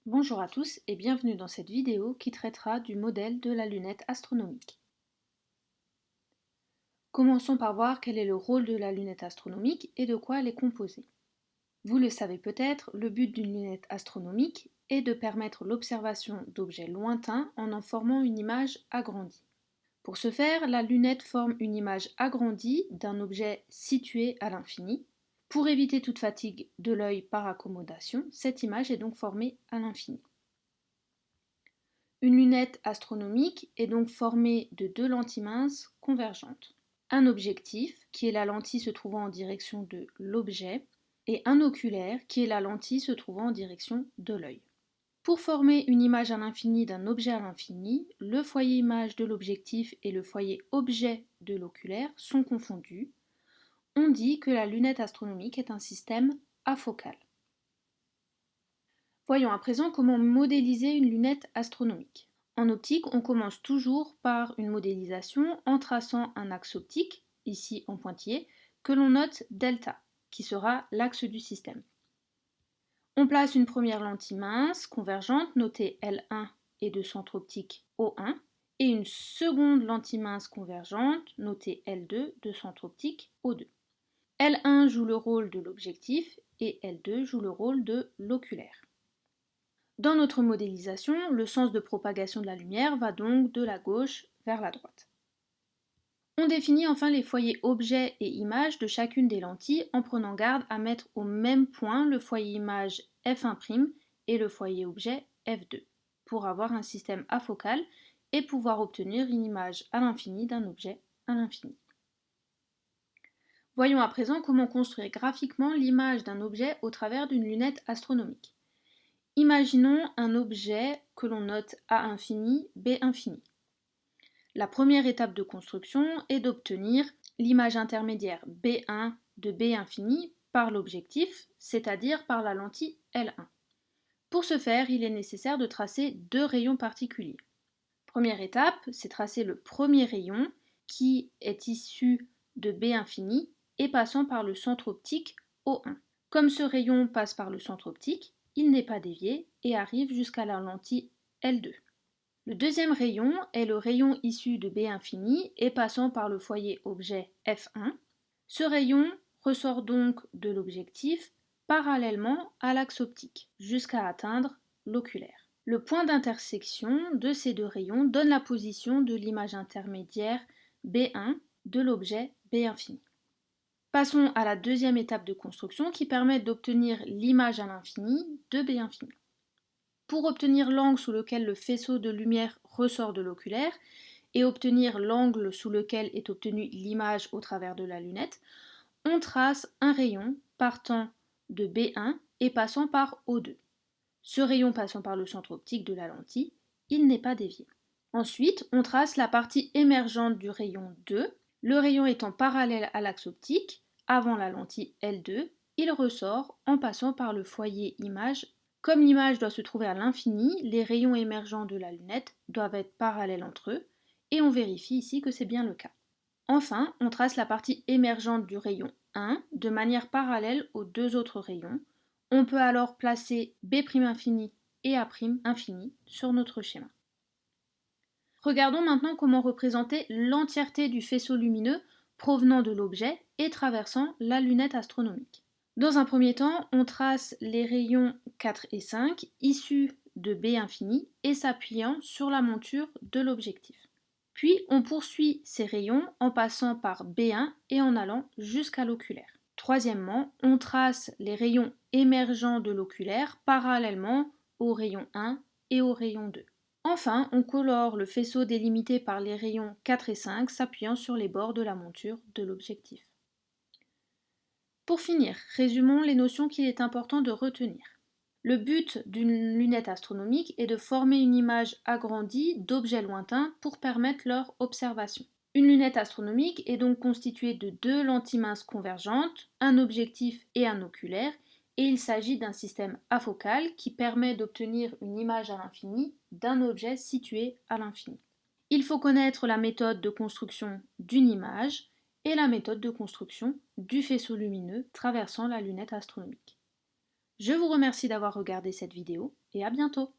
Bonjour à tous et bienvenue dans cette vidéo qui traitera du modèle de la lunette astronomique. Commençons par voir quel est le rôle de la lunette astronomique et de quoi elle est composée. Vous le savez peut-être, le but d'une lunette astronomique est de permettre l'observation d'objets lointains en formant une image agrandie. Pour ce faire, la lunette forme une image agrandie d'un objet situé à l'infini. Pour éviter toute fatigue de l'œil par accommodation, cette image est donc formée à l'infini. Une lunette astronomique est donc formée de deux lentilles minces convergentes. Un objectif, qui est la lentille se trouvant en direction de l'objet, et un oculaire, qui est la lentille se trouvant en direction de l'œil. Pour former une image à l'infini d'un objet à l'infini, le foyer image de l'objectif et le foyer objet de l'oculaire sont confondus. On dit que la lunette astronomique est un système afocal. Voyons à présent comment modéliser une lunette astronomique. En optique, on commence toujours par une modélisation en traçant un axe optique, ici en pointillé, que l'on note delta, qui sera l'axe du système. On place une première lentille mince, convergente, notée L1 et de centre optique O1, et une seconde lentille mince convergente, notée L2 de centre optique O2. L1 joue le rôle de l'objectif et L2 joue le rôle de l'oculaire. Dans notre modélisation, le sens de propagation de la lumière va donc de la gauche vers la droite. On définit enfin les foyers objet et image de chacune des lentilles en prenant garde à mettre au même point le foyer image f1' et le foyer objet f2 pour avoir un système afocal et pouvoir obtenir une image à l'infini d'un objet à l'infini. Voyons à présent comment construire graphiquement l'image d'un objet au travers d'une lunette astronomique. Imaginons un objet que l'on note A infini, B infini. La première étape de construction est d'obtenir l'image intermédiaire B1 de B infini par l'objectif, c'est-à-dire par la lentille L1. Pour ce faire, il est nécessaire de tracer deux rayons particuliers. Première étape, c'est tracer le premier rayon qui est issu de B infini et passant par le centre optique O1. Comme ce rayon passe par le centre optique, il n'est pas dévié et arrive jusqu'à la lentille L2. Le deuxième rayon est le rayon issu de B infini et passant par le foyer objet F1. Ce rayon ressort donc de l'objectif parallèlement à l'axe optique jusqu'à atteindre l'oculaire. Le point d'intersection de ces deux rayons donne la position de l'image intermédiaire B1 de l'objet B infini. Passons à la deuxième étape de construction qui permet d'obtenir l'image à l'infini de B infini. Pour obtenir l'angle sous lequel le faisceau de lumière ressort de l'oculaire et obtenir l'angle sous lequel est obtenue l'image au travers de la lunette, on trace un rayon partant de B1 et passant par O2. Ce rayon passant par le centre optique de la lentille, il n'est pas dévié. Ensuite, on trace la partie émergente du rayon 2. Le rayon étant parallèle à l'axe optique, avant la lentille L2, il ressort en passant par le foyer image. Comme l'image doit se trouver à l'infini, les rayons émergents de la lunette doivent être parallèles entre eux, et on vérifie ici que c'est bien le cas. Enfin, on trace la partie émergente du rayon 1 de manière parallèle aux deux autres rayons. On peut alors placer B' infini et A' infini sur notre schéma. Regardons maintenant comment représenter l'entièreté du faisceau lumineux provenant de l'objet et traversant la lunette astronomique. Dans un premier temps, on trace les rayons 4 et 5 issus de B infini et s'appuyant sur la monture de l'objectif. Puis on poursuit ces rayons en passant par B1 et en allant jusqu'à l'oculaire. Troisièmement, on trace les rayons émergents de l'oculaire parallèlement aux rayons 1 et au rayon 2. Enfin, on colore le faisceau délimité par les rayons 4 et 5 s'appuyant sur les bords de la monture de l'objectif. Pour finir, résumons les notions qu'il est important de retenir. Le but d'une lunette astronomique est de former une image agrandie d'objets lointains pour permettre leur observation. Une lunette astronomique est donc constituée de deux lentilles minces convergentes, un objectif et un oculaire, et il s'agit d'un système afocal qui permet d'obtenir une image à l'infini d'un objet situé à l'infini. Il faut connaître la méthode de construction d'une image et la méthode de construction du faisceau lumineux traversant la lunette astronomique. Je vous remercie d'avoir regardé cette vidéo et à bientôt.